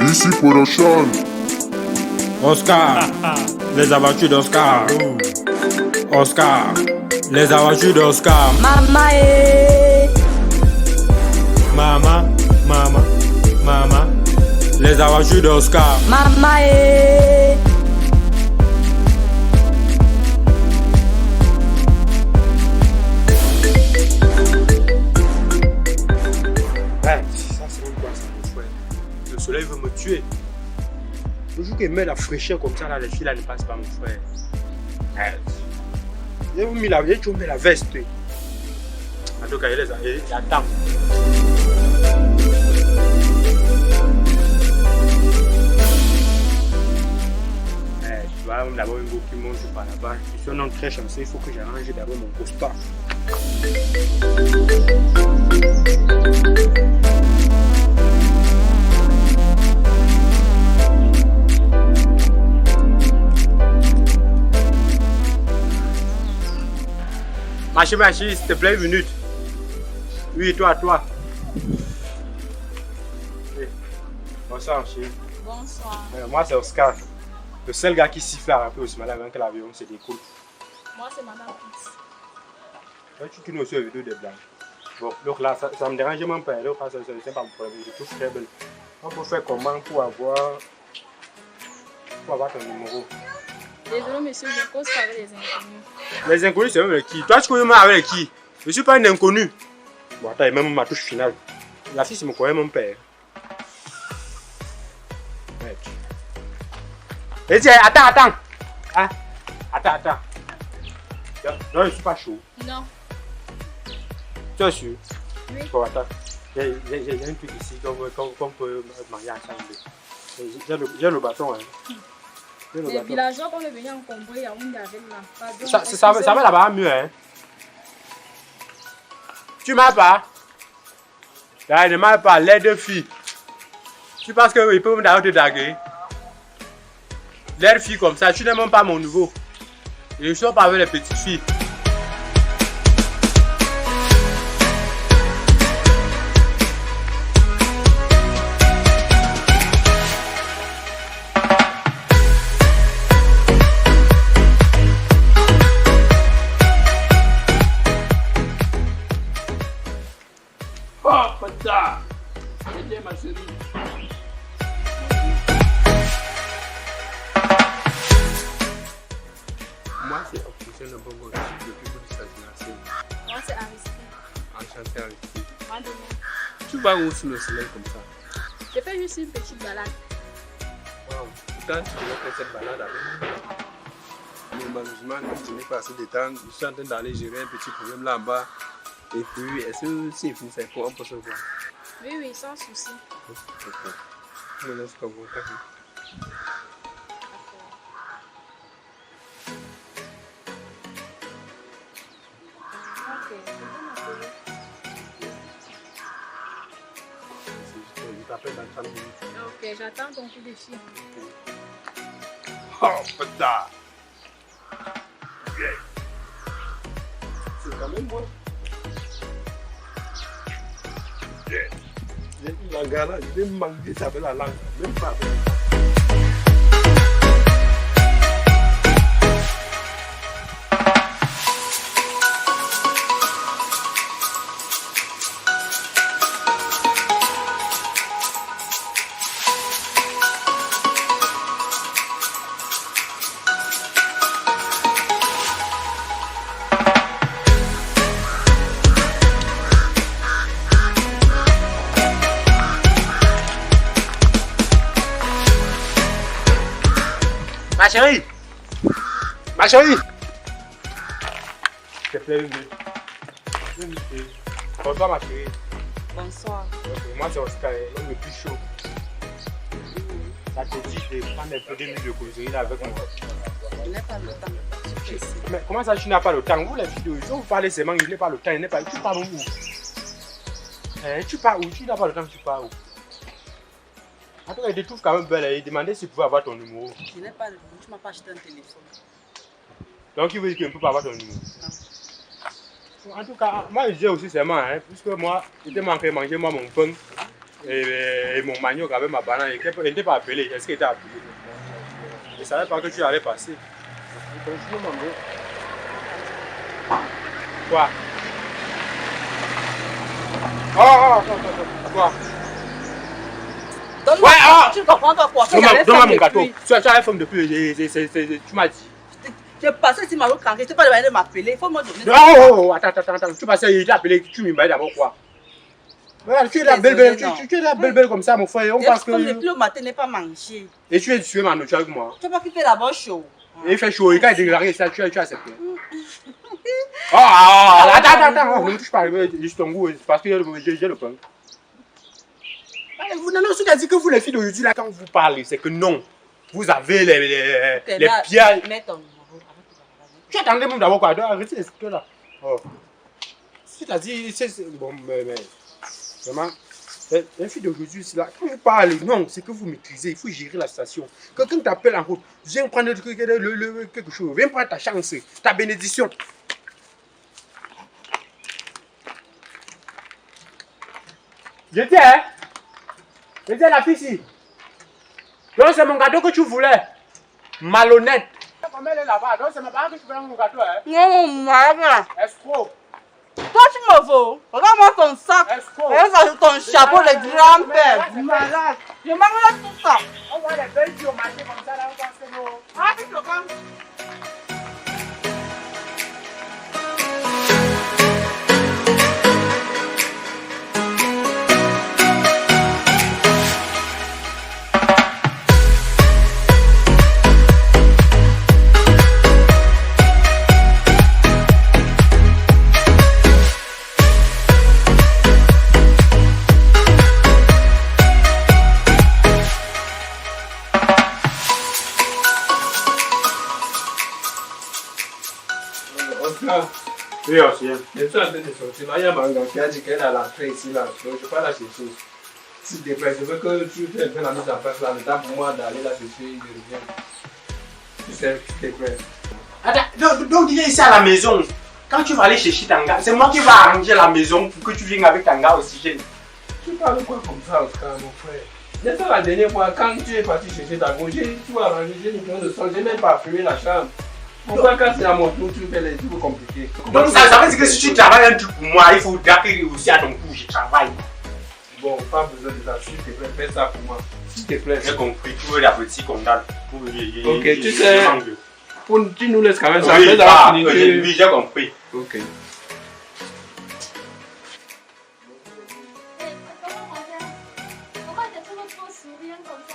Ici Production. Oscar, les aventures d'Oscar. Oscar, les aventures d'Oscar. Mama Mama, mama, mama, les aventures d'Oscar. Mama Ouais, ça c'est même quoi ça, mon frère? Le soleil veut me tuer. Le jour qu'il met la fraîcheur comme ça, là, les filles là ne passent pas, mon frère. Ouais. J'ai mis la veste. En tout cas, il attend. Tu vois, d'abord, une go qui monte par là-bas. Je suis un homme très chanceux, il faut que j'arrange d'abord mon costard. Machi, s'il te plaît, une minute. Oui, toi. Oui. Bonsoir, chérie. Bonsoir. Moi, c'est Oscar. Le seul gars qui siffle à rappeler aussi malade avant que l'avion se décolle. Moi, c'est Madame Pix. Tu tournes aussi aux vidéos des blagues. Bon, donc là, ça me dérange même pas. Donc là, c'est pas mon problème. Je trouve très belle. On peut faire comment pour avoir ton numéro? Désolé, monsieur, je cause pas avec les inconnus. Les inconnus, c'est même avec qui? Toi, tu connais même avec qui? Je suis pas un inconnu. Bon, attends, même ma touche finale. La fille, c'est mon copain, mon père. Ouais. Et tiens, attends. Hein? Attends. Non, je suis pas chaud. Non. Tu es sûr? Oui. Bon, attends. J'ai un truc ici qu'on peut marier ensemble. J'ai le bâton, hein. Les villageois qu'on est venus encombrer Yaoundé avec la Ça va là-bas mieux, hein. Tu m'as pas? Là, ne m'as pas, les deux filles. Tu penses qu'ils peuvent d'ailleurs te draguer? Les filles comme ça, tu n'es même pas mon nouveau. Je ne suis pas avec les petites filles. Oh, putain! C'était ma chérie. Moi, c'est officiel le bon gosse depuis que tu s'agis. Moi, c'est Aristide. Enchanté avec toi. Moi, demain. Tu vas où sous le soleil comme ça? Je fais juste une petite balade. Wow. Pourtant, tu devrais faire cette balade avec moi. Mais malheureusement, comme tu n'es pas assez de temps, je suis en train d'aller gérer un petit problème là-bas. Et puis, est-ce que c'est fini, c'est quoi? On peut se voir? Oui, sans souci. Ok. Je me laisse comme vous. Ok. Je t'appelle dans 30 minutes. Ok, j'attends ton coup de fil. Oh, putain! C'est quand même moi. J'ai eu la gala, je vais me manquer, ça fait la langue. Même pas. Ma chérie! Je te plais, une minute. Bonsoir ma chérie. Bonsoir. Moi c'est Oscar, l'homme le plus chaud. Ça te dit de prendre un peu de minutes de causerie là avec moi. Je n'ai pas le temps. Mais comment ça tu n'as pas le temps? Vous les vidéos, vous parlez seulement, je n'ai pas le temps, je n'ai pas. Tu pars où? Tu pars où? Tu n'as pas le temps, tu pars où? En tout cas, il te trouve quand même belle. Il demandait s'il pouvait avoir ton numéro. Je n'ai pas le numéro, tu m'as pas acheté un téléphone. Donc il veut dire qu'il ne peut pas avoir ton numéro. En tout cas, moi je disais aussi seulement, puisque moi, je t'ai manqué manger moi mon pain. Et mon manioc avec ma banane, il n'était pas appelé. Est-ce qu'il était appelé? Je ne savais pas que tu allais passer. Continue, maman. Quoi? Quoi? Donne-moi, tu comprends pas quoi? Donne-moi mon gâteau. Tu as la forme depuis. Tu m'as dit. Je passais ici, Marou Kanké, tu n'as pas demandé de m'appeler. Il faut me donner. Oh, attends. Tu passais, il t'a appelé, tu m'invites d'abord quoi? Regarde, tu es la belle comme ça, mon frère. On pense que. Depuis le matin, n'est pas mangé. Et tu es ma nourriture avec moi. Tu sais pas qu'il fait d'abord chaud. Et il fait chaud, et quand il déclare ça, tu as accepté. Attends, ne me touche pas, juste ton goût, parce que j'ai le pain. Vous n'avez pas dit que vous, les filles d'aujourd'hui, là, quand vous parlez, c'est que non. Vous avez les pierres. Tu attendais même d'abord quoi? Arrêtez ce que là. C'est-à-dire, bon, mais vraiment, les filles d'aujourd'hui, c'est là. Quand vous parlez, non, c'est que vous maîtrisez, il faut gérer la situation. Quelqu'un t'appelle en route, viens prendre quelque chose, viens prendre ta chance, ta bénédiction. J'étais la fille ici. Donc c'est mon gâteau que tu voulais. Malhonnête. Comment elle est là-bas? Donc c'est ma part que tu veux mon gâteau, hein? Non, maman. Escroc. Toi, tu me veux. Regarde-moi ton sac. Regarde ton chapeau de grand-père. Malade. Je mange tout ça. On voit les belles filles au marché comme ça, là, on pense que non. Ah, tu te rends. Oui, aussi. Je suis en train de sortir. Là, il y a Manga qui a dit qu'elle a l'entrée ici, là. Donc, je ne vais pas la chercher. S'il te plaît, je veux que tu fais un peu la mise en place là. Le temps pour moi d'aller la chercher, il revient. Tu sais, s'il te plaît. Attends, donc il est ici à la maison. Quand tu vas aller chercher Tanga, c'est moi qui vais arranger la maison pour que tu viennes avec Tanga aussi. Tu parles quoi comme ça, Oscar, mon frère? N'est-ce pas la dernière fois, quand tu es parti chercher ta gauche, tu vas arranger, j'ai une question de sang, j'ai même pas fumé la chambre. Pourquoi quand c'est à mon tour, tu fais les trucs compliqués? Donc ça veut dire que si tu travailles un truc pour moi, il faut que aussi à ton coup, je travaille. Bon, pas besoin de ça, s'il te plaît, fais ça pour moi. S'il te plaît. J'ai compris, tu veux la petite condamne. Ok, tu sais, tu nous laisses quand même ça. Oui, j'ai compris. Ok. Pourquoi tu es toujours trop souriant comme ça?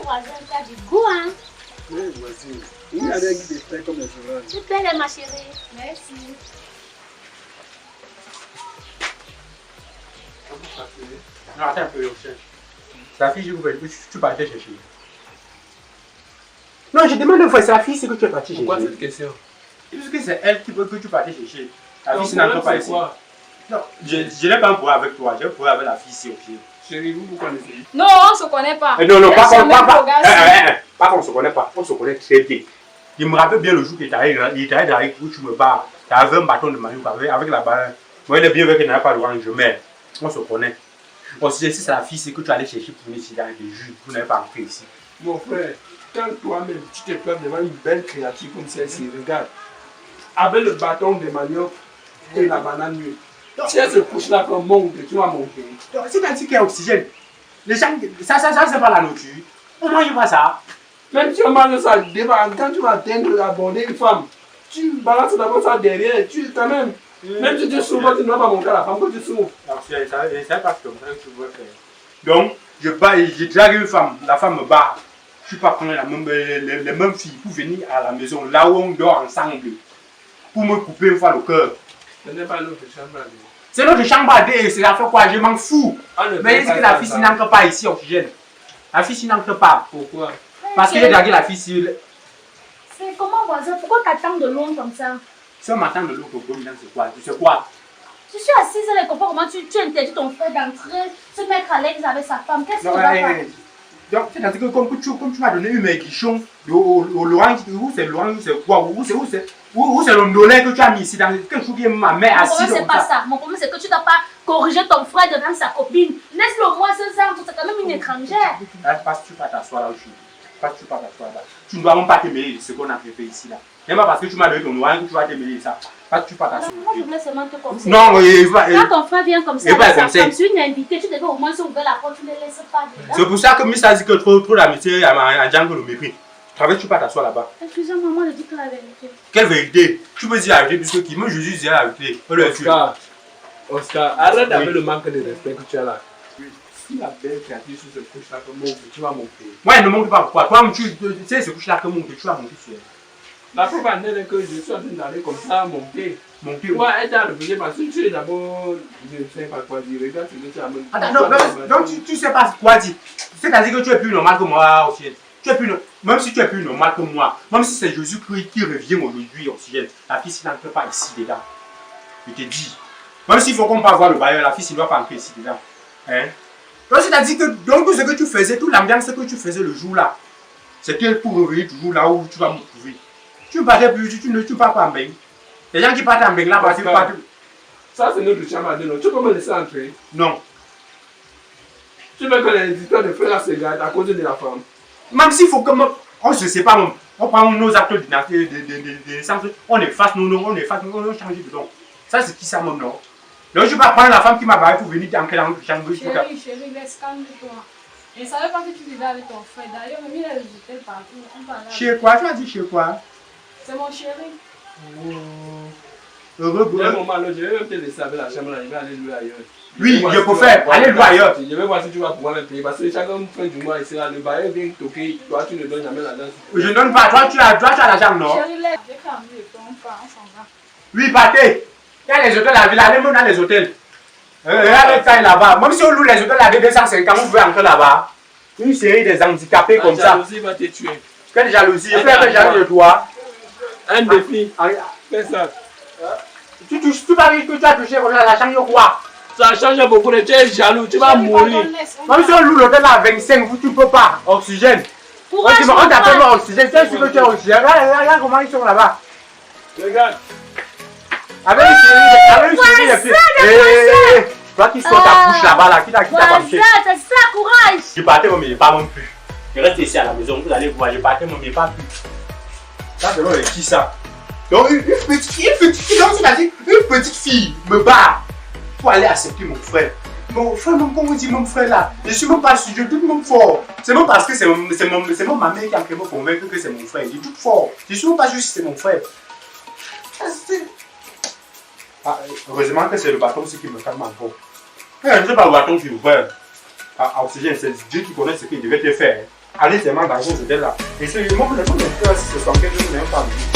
Voisin, tu as du goût, hein? Oui, voici. Il y a des guides de faire comme les sauvages. Tu plais, ma chérie. Merci. Non, attends un peu, c'est la fille que tu partais chercher. Non, je demande une fois, c'est la fille que tu es parti chercher. Pourquoi cette question? Parce que c'est elle qui veut que tu partais chercher. La fille, c'est n'entre pas ici. Non, je n'ai pas un problème avec toi, j'ai un problème avec la fille ici aussi. Chérie, vous connaissez? Non, on ne se connaît pas. Non, pas qu'on ne se connaît pas, on se connaît très bien. Je me rappelle bien le jour qu'il était allé dans où tu me bats. Tu avais un bâton de manioc avec la banane. Moi, il est bien vrai qu'il n'avait pas de rang, je mets. On se connaît. Bon, si c'est la fille, c'est que tu allais chercher pour nous ici dans des jus. Vous n'avez pas entré ici. Mon frère, quand toi-même tu te plais devant une belle créature comme celle-ci, regarde, avec le bâton de manioc et la banane nulle. Si elle se couche là comme monte, tu vas monter. C'est quand il y a oxygène. Les gens, ça c'est pas la nourriture. On mange pas ça. Même si on mange ça, quand tu vas atteindre aborder une femme, tu balances d'abord ça derrière, tu quand même. Même si tu souffres, tu ne vas pas montrer à la femme que tu souffres. Alors, c'est pas comme ça que tu veux faire. Donc, je drague une femme, la femme me bat. Je ne suis pas prendre les mêmes filles pour venir à la maison, là où on dort ensemble, pour me couper une fois le cœur. Ce n'est pas notre chambre à deux. C'est notre chambre à deux, c'est la fait quoi? Je m'en fous. Mais est-ce que la fille n'entre pas ici, Oxygène? La fille n'entre pas. Pourquoi? Parce que j'ai dragué la fille ici. C'est comment, voisin? Pourquoi t'attends de loin comme ça? Si on m'attend de l'autre côté, c'est quoi? Tu sais quoi? Je suis assise et je comprends comment tu interdis ton frère d'entrer, se mettre à l'aise avec sa femme. Qu'est-ce qu'il va faire? Donc, c'est-à-dire que comme tu m'as donné une maigrichon, au Laurent, où c'est Laurent, où c'est quoi? Où c'est le nolais que tu as mis ici dans quelque chose qui est ma mère assise? Mon problème, c'est pas ça. Mon problème, c'est que tu ne dois pas corriger ton frère devant sa copine. Laisse-le au moins se sentir, c'est quand même une étrangère. Parce que tu vas t'asseoir là où je suis. Parce que tu vas t'asseoir là. Tu ne dois même pas te mêler de ce qu'on a fait ici là. Même pas parce que tu m'as donné ton noir que tu vas te mêler de ça. Parce que tu vas t'asseoir. Moi, je voulais seulement te conseiller. Non, quand ton frère vient comme ça, comme tu es invité, tu devais au moins ouvrir la porte, tu ne le laisses pas dedans. c'est pour ça que Miss a dit que trop d'amitié à Django le mépris. Tu vas t'asseoir là-bas. Excusez-moi, moi, je dis que la vérité. Quelle vérité? Tu me dis la vérité puisque qui me Jésus disait la vérité. Oscar, arrête avec le manque de respect que tu as là. Si la belle créature sur ce couche-là que monte, tu vas monter. Moi, elle ne monte pas pourquoi. Toi, tu sais, ce couche-là que monte, tu vas monter sur elle. La preuve en est que je suis en train d'aller comme ça, monter. Monter. Toi, elle t'a réveillé parce que tu es d'abord. Je ne sais pas quoi dire. Regarde, tu as même. Attends, non, donc tu sais pas quoi dire. C'est-à-dire que tu es plus normal que moi, Oxygène. Même si tu es plus normal que moi, même si c'est Jésus-Christ qui revient aujourd'hui, Oxygène, la fille s'il n'entre pas ici dedans. Je te dis. Même s'il faut qu'on peut avoir le bailleur, la fille s'il ne doit pas entrer ici dedans. Hein? Donc c'est-à-dire que donc, tout ce que tu faisais, toute l'ambiance que tu faisais le jour-là, c'était pour revenir toujours là où tu vas me trouver. Tu ne partais plus, tu ne pars pas en bain. Les gens qui partent en bain là, parce que ça c'est notre chambre à deux, non? Tu peux me laisser entrer? Non. Tu veux que les histoires de frères se gardent à cause de la femme? Même s'il faut que on se sépare, même. On prend nos actes d'identité, de naissance, on efface nos noms, on change de nom. Ça c'est qui ça mon nom? Donc je ne vais pas prendre la femme qui m'a barré pour venir entrer dans notre chambre. Chérie, laisse calme-toi. Je ne savais pas que tu vivais avec ton frère. D'ailleurs, même il a les hôtels partout. On parlait. Chez quoi? Tu as dit chez quoi? C'est mon chéri. Heureux pour un moment, je vais même te laisser avec la chambre là, je vais aller louer ailleurs. Oui, je peux faire. Allez louer ailleurs. Je vais voir si tu vas pouvoir me payer parce que chaque fin du mois, ici, le bailleur vient toquer. Toi, tu ne donnes jamais la danse. Je ne donne pas. Toi, tu as l'argent, non? Chérie, laisse. Dès qu'on on s'en va. Oui, partez. Il y a les hôtels à la ville, allez même dans les hôtels. Regardez ça là-bas. Même si on loue les hôtels à 250, on veut entrer là-bas. Une série des handicapés comme ça. La jalousie va te tuer. Quelle jalousie? Je fais jaloux de toi. Un défi. Fais ça. Tu vas dire que tu as touché comme ça, ça change quoi? Ça change beaucoup, tu es jaloux, tu vas mourir. Même si on loue l'hôtel à 25, tu ne peux pas. Oxygène. On t'appelle Oxygène, c'est sûr que tu es Oxygène. Regarde comment ils sont là-bas. Regarde. Avec une série de pieds. Toi qui sors ta bouche là-bas, là, qui t'a comme ça, c'est ça, courage. Je partais, mais je ne pars même plus. Je reste ici à la maison, vous allez voir, je partais, mais je ne pars plus. Ça, c'est vrai, qui ça? Donc, une petite fille, c'est-à-dire une petite fille me bat pour aller accepter mon frère. Mon frère, même comme on dit, mon frère là, je suis même pas sûr, je doute même fort. C'est même parce que c'est même ma mère qui a me convaincre que c'est mon frère. Je doute fort. Je suis même pas sûr si c'est mon frère. Ah, heureusement que c'est le bâton aussi qui me calme encore. Je ne sais pas le bâton qui ouvre. À Oxygène, c'est Dieu qui connaît ce qu'il devait te faire. Allez seulement dans vos hôtels là. Et c'est le monde, les frères, ce sont quelque chose, je n'ai pas vu.